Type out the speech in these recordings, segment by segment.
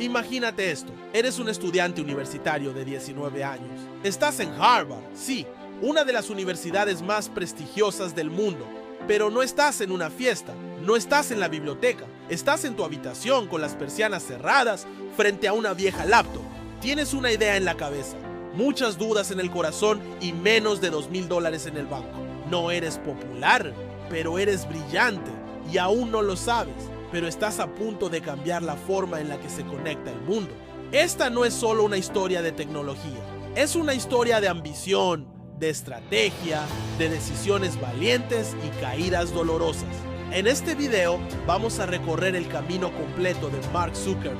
Imagínate esto, eres un estudiante universitario de 19 años. Estás en Harvard, sí, una de las universidades más prestigiosas del mundo, pero no estás en una fiesta, no estás en la biblioteca, estás en tu habitación con las persianas cerradas frente a una vieja laptop. Tienes una idea en la cabeza, muchas dudas en el corazón y menos de $2,000 en el banco. No eres popular, pero eres brillante y aún no lo sabes, pero estás a punto de cambiar la forma en la que se conecta el mundo. Esta no es solo una historia de tecnología, es una historia de ambición, de estrategia, de decisiones valientes y caídas dolorosas. En este video vamos a recorrer el camino completo de Mark Zuckerberg,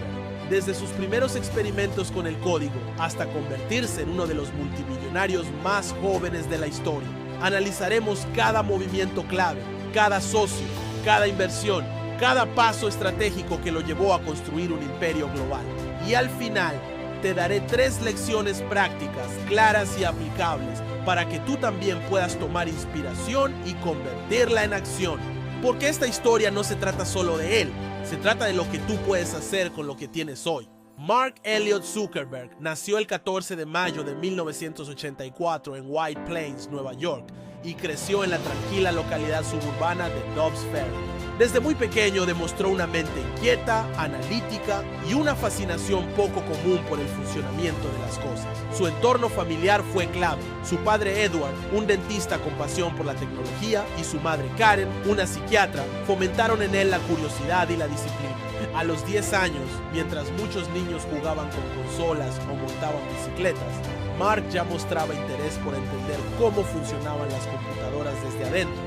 desde sus primeros experimentos con el código hasta convertirse en uno de los multimillonarios más jóvenes de la historia. Analizaremos cada movimiento clave, cada socio, cada inversión, cada paso estratégico que lo llevó a construir un imperio global. Y al final, te daré 3 lecciones prácticas, claras y aplicables para que tú también puedas tomar inspiración y convertirla en acción. Porque esta historia no se trata solo de él, se trata de lo que tú puedes hacer con lo que tienes hoy. Mark Elliott Zuckerberg nació el 14 de mayo de 1984 en White Plains, Nueva York, y creció en la tranquila localidad suburbana de Dobbs Ferry. Desde muy pequeño demostró una mente inquieta, analítica y una fascinación poco común por el funcionamiento de las cosas. Su entorno familiar fue clave. Su padre Edward, un dentista con pasión por la tecnología, y su madre Karen, una psiquiatra, fomentaron en él la curiosidad y la disciplina. A los 10 años, mientras muchos niños jugaban con consolas o montaban bicicletas, Mark ya mostraba interés por entender cómo funcionaban las computadoras desde adentro.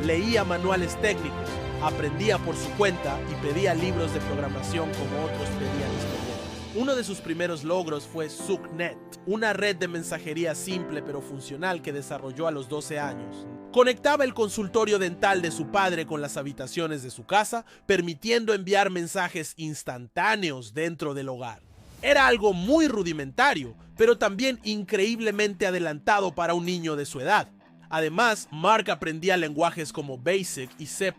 Leía manuales técnicos, aprendía por su cuenta y pedía libros de programación como otros pedían historietas. Uno de sus primeros logros fue ZuckNet, una red de mensajería simple pero funcional que desarrolló a los 12 años. Conectaba el consultorio dental de su padre con las habitaciones de su casa, permitiendo enviar mensajes instantáneos dentro del hogar. Era algo muy rudimentario, pero también increíblemente adelantado para un niño de su edad. Además, Mark aprendía lenguajes como BASIC y C++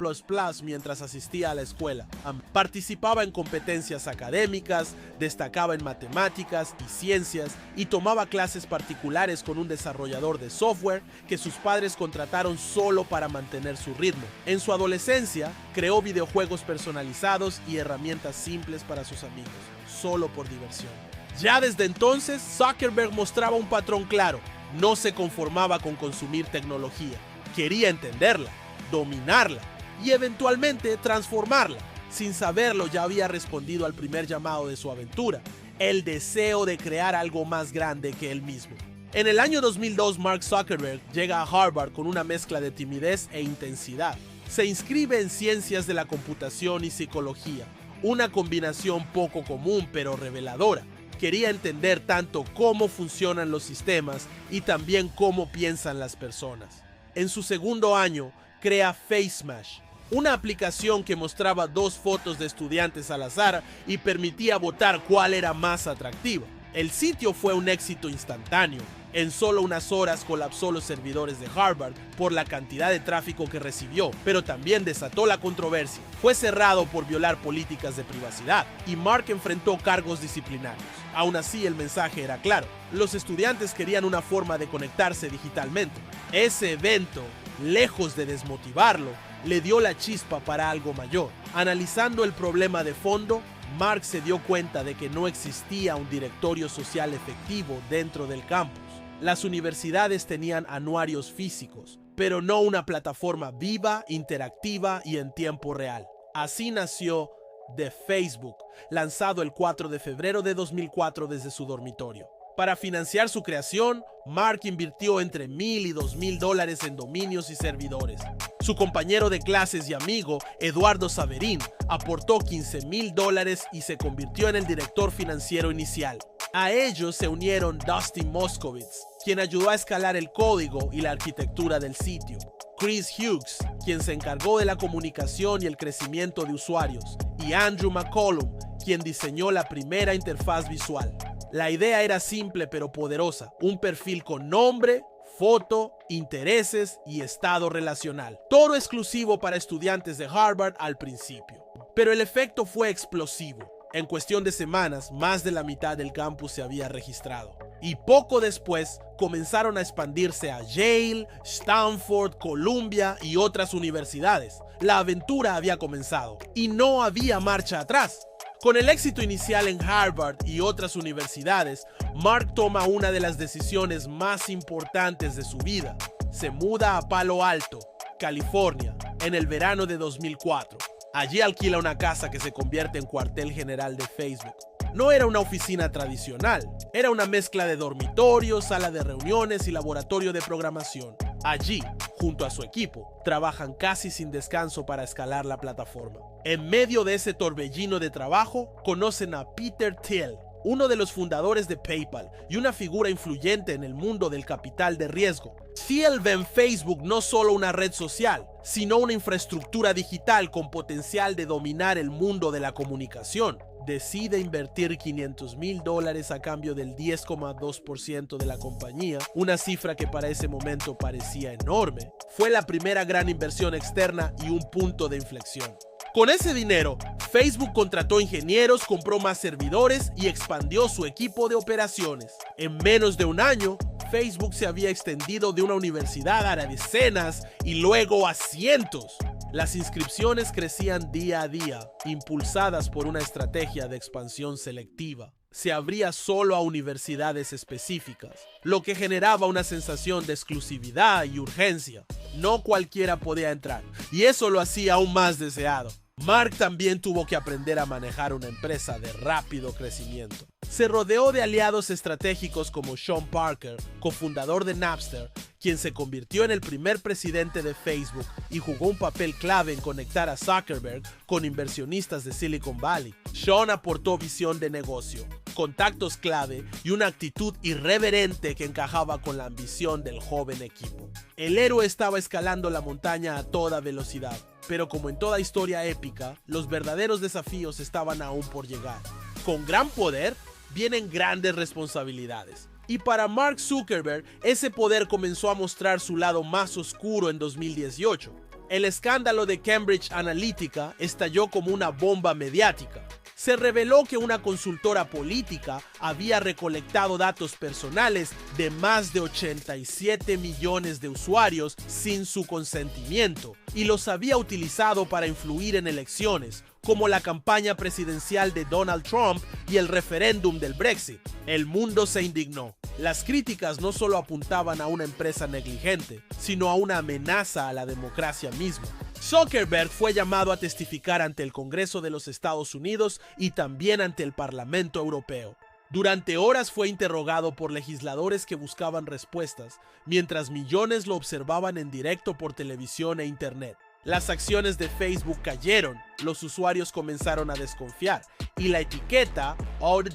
mientras asistía a la escuela. Participaba en competencias académicas, destacaba en matemáticas y ciencias y tomaba clases particulares con un desarrollador de software que sus padres contrataron solo para mantener su ritmo. En su adolescencia, creó videojuegos personalizados y herramientas simples para sus amigos, solo por diversión. Ya desde entonces, Zuckerberg mostraba un patrón claro. No se conformaba con consumir tecnología, quería entenderla, dominarla y eventualmente transformarla. Sin saberlo, ya había respondido al primer llamado de su aventura, el deseo de crear algo más grande que él mismo. En el año 2002, Mark Zuckerberg llega a Harvard con una mezcla de timidez e intensidad. Se inscribe en ciencias de la computación y psicología, una combinación poco común pero reveladora. Quería entender tanto cómo funcionan los sistemas y también cómo piensan las personas. En su segundo año, crea FaceMash, una aplicación que mostraba 2 fotos de estudiantes al azar y permitía votar cuál era más atractiva. El sitio fue un éxito instantáneo. En solo unas horas colapsó los servidores de Harvard por la cantidad de tráfico que recibió, pero también desató la controversia. Fue cerrado por violar políticas de privacidad y Mark enfrentó cargos disciplinarios. Aún así, el mensaje era claro. Los estudiantes querían una forma de conectarse digitalmente. Ese evento, lejos de desmotivarlo, le dio la chispa para algo mayor. Analizando el problema de fondo, Mark se dio cuenta de que no existía un directorio social efectivo dentro del campus. Las universidades tenían anuarios físicos, pero no una plataforma viva, interactiva y en tiempo real. Así nació The Facebook, lanzado el 4 de febrero de 2004 desde su dormitorio. Para financiar su creación, Mark invirtió entre $1,000 y $2,000 en dominios y servidores. Su compañero de clases y amigo, Eduardo Saverin, aportó $15,000 y se convirtió en el director financiero inicial. A ellos se unieron Dustin Moskovitz, quien ayudó a escalar el código y la arquitectura del sitio, Chris Hughes, quien se encargó de la comunicación y el crecimiento de usuarios, y Andrew McCollum, quien diseñó la primera interfaz visual. La idea era simple pero poderosa, un perfil con nombre, foto, intereses y estado relacional. Todo exclusivo para estudiantes de Harvard al principio. Pero el efecto fue explosivo. En cuestión de semanas, más de la mitad del campus se había registrado. Y poco después comenzaron a expandirse a Yale, Stanford, Columbia y otras universidades. La aventura había comenzado y no había marcha atrás. Con el éxito inicial en Harvard y otras universidades, Mark toma una de las decisiones más importantes de su vida. Se muda a Palo Alto, California, en el verano de 2004. Allí alquila una casa que se convierte en cuartel general de Facebook. No era una oficina tradicional, era una mezcla de dormitorio, sala de reuniones y laboratorio de programación. Allí, junto a su equipo, trabajan casi sin descanso para escalar la plataforma. En medio de ese torbellino de trabajo, conocen a Peter Thiel, uno de los fundadores de PayPal y una figura influyente en el mundo del capital de riesgo. Thiel ve en Facebook no solo una red social, sino una infraestructura digital con potencial de dominar el mundo de la comunicación. Decide invertir $500,000 a cambio del 10,2% de la compañía, una cifra que para ese momento parecía enorme. Fue la primera gran inversión externa y un punto de inflexión. Con ese dinero, Facebook contrató ingenieros, compró más servidores y expandió su equipo de operaciones. En menos de un año, Facebook se había extendido de una universidad a decenas y luego a cientos. Las inscripciones crecían día a día, impulsadas por una estrategia de expansión selectiva. Se abría solo a universidades específicas, lo que generaba una sensación de exclusividad y urgencia. No cualquiera podía entrar, y eso lo hacía aún más deseado. Mark también tuvo que aprender a manejar una empresa de rápido crecimiento. Se rodeó de aliados estratégicos como Sean Parker, cofundador de Napster, quien se convirtió en el primer presidente de Facebook y jugó un papel clave en conectar a Zuckerberg con inversionistas de Silicon Valley. Sean aportó visión de negocio, contactos clave y una actitud irreverente que encajaba con la ambición del joven equipo. El héroe estaba escalando la montaña a toda velocidad, pero como en toda historia épica, los verdaderos desafíos estaban aún por llegar. Con gran poder vienen grandes responsabilidades. Y para Mark Zuckerberg, ese poder comenzó a mostrar su lado más oscuro en 2018. El escándalo de Cambridge Analytica estalló como una bomba mediática. Se reveló que una consultora política había recolectado datos personales de más de 87 millones de usuarios sin su consentimiento y los había utilizado para influir en elecciones, como la campaña presidencial de Donald Trump y el referéndum del Brexit. El mundo se indignó. Las críticas no solo apuntaban a una empresa negligente, sino a una amenaza a la democracia misma. Zuckerberg fue llamado a testificar ante el Congreso de los Estados Unidos y también ante el Parlamento Europeo. Durante horas fue interrogado por legisladores que buscaban respuestas, mientras millones lo observaban en directo por televisión e internet. Las acciones de Facebook cayeron, los usuarios comenzaron a desconfiar y la etiqueta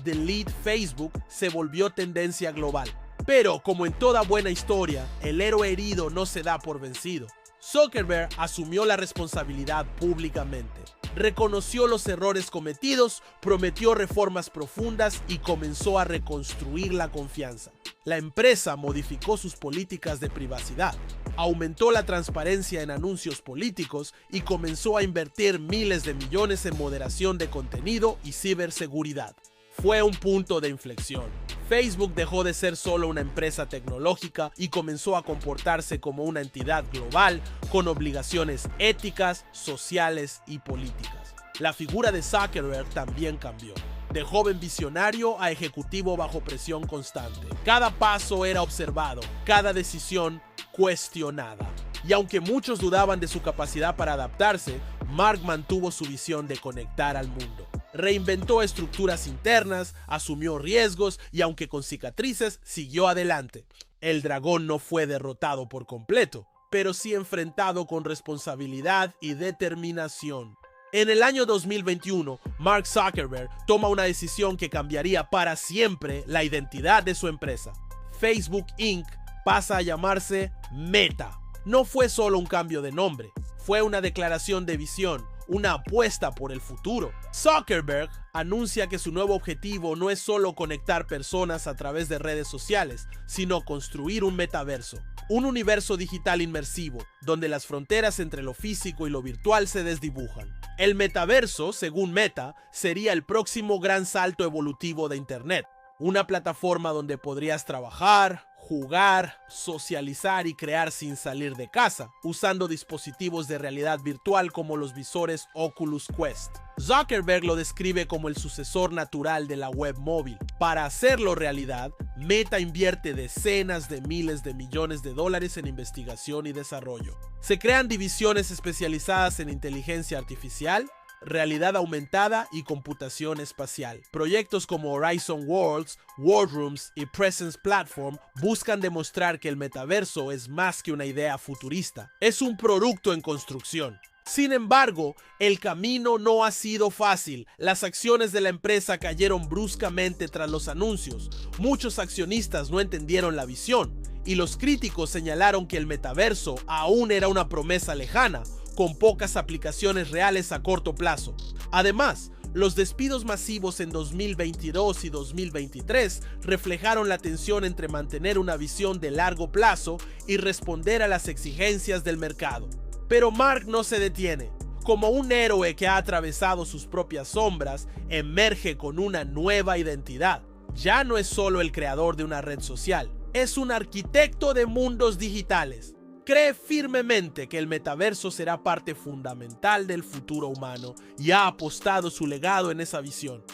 "delete Facebook" se volvió tendencia global. Pero, como en toda buena historia, el héroe herido no se da por vencido. Zuckerberg asumió la responsabilidad públicamente. Reconoció los errores cometidos, prometió reformas profundas y comenzó a reconstruir la confianza. La empresa modificó sus políticas de privacidad, aumentó la transparencia en anuncios políticos y comenzó a invertir miles de millones en moderación de contenido y ciberseguridad. Fue un punto de inflexión. Facebook dejó de ser solo una empresa tecnológica y comenzó a comportarse como una entidad global con obligaciones éticas, sociales y políticas. La figura de Zuckerberg también cambió. De joven visionario a ejecutivo bajo presión constante. Cada paso era observado, cada decisión cuestionada. Y aunque muchos dudaban de su capacidad para adaptarse, Mark mantuvo su visión de conectar al mundo. Reinventó estructuras internas, asumió riesgos y aunque con cicatrices, siguió adelante. El dragón no fue derrotado por completo, pero sí enfrentado con responsabilidad y determinación. En el año 2021, Mark Zuckerberg toma una decisión que cambiaría para siempre la identidad de su empresa. Facebook Inc. pasa a llamarse Meta. No fue solo un cambio de nombre, fue una declaración de visión, una apuesta por el futuro. Zuckerberg anuncia que su nuevo objetivo no es solo conectar personas a través de redes sociales, sino construir un metaverso, un universo digital inmersivo, donde las fronteras entre lo físico y lo virtual se desdibujan. El metaverso, según Meta, sería el próximo gran salto evolutivo de Internet, una plataforma donde podrías trabajar, jugar, socializar y crear sin salir de casa, usando dispositivos de realidad virtual como los visores Oculus Quest. Zuckerberg lo describe como el sucesor natural de la web móvil. Para hacerlo realidad, Meta invierte decenas de miles de millones de dólares en investigación y desarrollo. Se crean divisiones especializadas en inteligencia artificial, realidad aumentada y computación espacial. Proyectos como Horizon Worlds, Workrooms y Presence Platform buscan demostrar que el metaverso es más que una idea futurista, es un producto en construcción. Sin embargo, el camino no ha sido fácil. Las acciones de la empresa cayeron bruscamente tras los anuncios. Muchos accionistas no entendieron la visión y los críticos señalaron que el metaverso aún era una promesa lejana, con pocas aplicaciones reales a corto plazo. Además, los despidos masivos en 2022 y 2023 reflejaron la tensión entre mantener una visión de largo plazo y responder a las exigencias del mercado. Pero Mark no se detiene. Como un héroe que ha atravesado sus propias sombras, emerge con una nueva identidad. Ya no es solo el creador de una red social, es un arquitecto de mundos digitales. Cree firmemente que el metaverso será parte fundamental del futuro humano y ha apostado su legado en esa visión.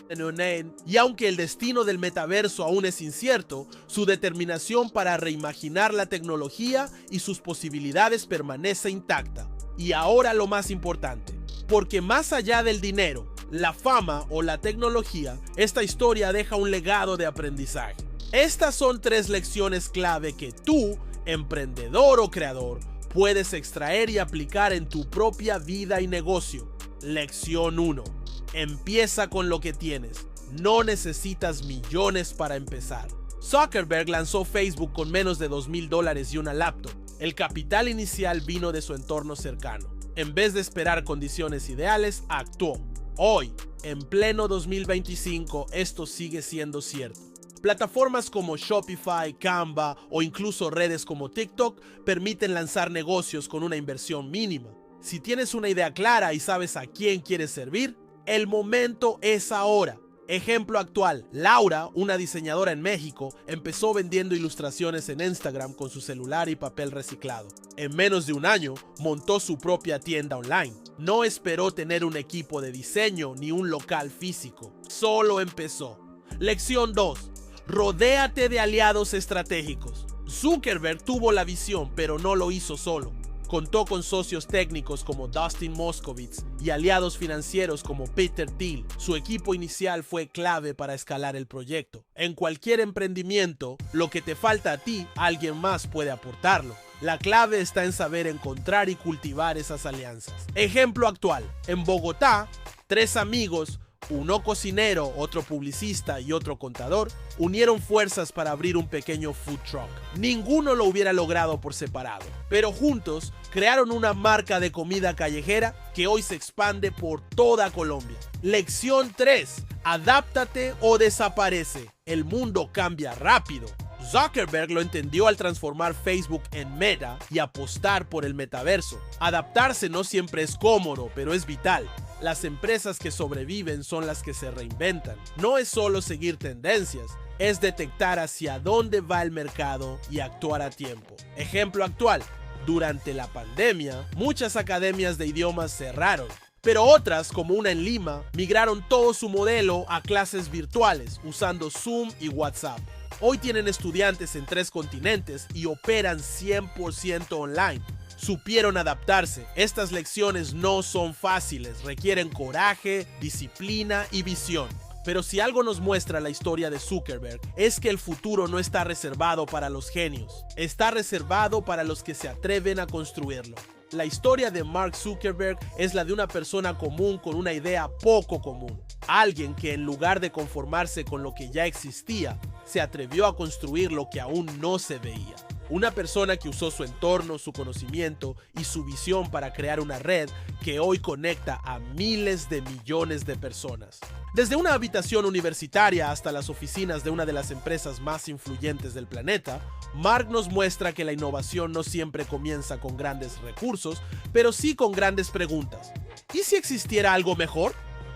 Y aunque el destino del metaverso aún es incierto, su determinación para reimaginar la tecnología y sus posibilidades permanece intacta. Y ahora lo más importante, porque más allá del dinero, la fama o la tecnología, esta historia deja un legado de aprendizaje. Estas son 3 lecciones clave que tú, emprendedor o creador, puedes extraer y aplicar en tu propia vida y negocio. Lección 1. Empieza con lo que tienes. No necesitas millones para empezar. Zuckerberg lanzó Facebook con menos de $2,000 y una laptop. El capital inicial vino de su entorno cercano. En vez de esperar condiciones ideales, actuó. Hoy, en pleno 2025, esto sigue siendo cierto. Plataformas como Shopify, Canva o incluso redes como TikTok permiten lanzar negocios con una inversión mínima. Si tienes una idea clara y sabes a quién quieres servir, el momento es ahora. Ejemplo actual, Laura, una diseñadora en México, empezó vendiendo ilustraciones en Instagram con su celular y papel reciclado. En menos de un año, montó su propia tienda online. No esperó tener un equipo de diseño ni un local físico. Solo empezó. Lección 2. Rodéate de aliados estratégicos. Zuckerberg tuvo la visión, pero no lo hizo solo. Contó con socios técnicos como Dustin Moskovitz y aliados financieros como Peter Thiel. Su equipo inicial fue clave para escalar el proyecto. En cualquier emprendimiento, lo que te falta a ti, alguien más puede aportarlo. La clave está en saber encontrar y cultivar esas alianzas. Ejemplo actual, en Bogotá, 3 amigos, uno cocinero, otro publicista y otro contador, unieron fuerzas para abrir un pequeño food truck. Ninguno lo hubiera logrado por separado, pero juntos crearon una marca de comida callejera que hoy se expande por toda Colombia. Lección 3. Adáptate o desaparece. El mundo cambia rápido. Zuckerberg lo entendió al transformar Facebook en Meta y apostar por el metaverso. Adaptarse no siempre es cómodo, pero es vital. Las empresas que sobreviven son las que se reinventan. No es solo seguir tendencias, es detectar hacia dónde va el mercado y actuar a tiempo. Ejemplo actual, durante la pandemia, muchas academias de idiomas cerraron, pero otras, como una en Lima, migraron todo su modelo a clases virtuales usando Zoom y WhatsApp. Hoy tienen estudiantes en 3 continentes y operan 100% online. Supieron adaptarse. Estas lecciones no son fáciles, requieren coraje, disciplina y visión. Pero si algo nos muestra la historia de Zuckerberg, es que el futuro no está reservado para los genios, está reservado para los que se atreven a construirlo. La historia de Mark Zuckerberg es la de una persona común con una idea poco común. Alguien que en lugar de conformarse con lo que ya existía, se atrevió a construir lo que aún no se veía. Una persona que usó su entorno, su conocimiento y su visión para crear una red que hoy conecta a miles de millones de personas. Desde una habitación universitaria hasta las oficinas de una de las empresas más influyentes del planeta, Mark nos muestra que la innovación no siempre comienza con grandes recursos, pero sí con grandes preguntas. ¿Y si existiera algo mejor?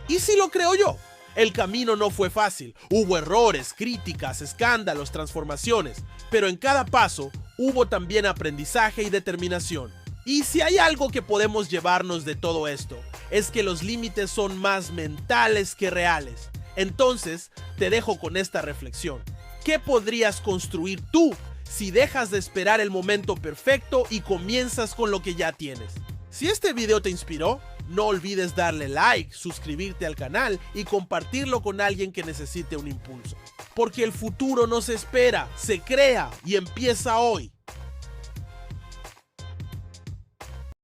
¿Y si lo creo yo? El camino no fue fácil, hubo errores, críticas, escándalos, transformaciones, pero en cada paso hubo también aprendizaje y determinación. Y si hay algo que podemos llevarnos de todo esto, es que los límites son más mentales que reales. Entonces, te dejo con esta reflexión. ¿Qué podrías construir tú si dejas de esperar el momento perfecto y comienzas con lo que ya tienes? Si este video te inspiró, no olvides darle like, suscribirte al canal y compartirlo con alguien que necesite un impulso. Porque el futuro no se espera, se crea y empieza hoy.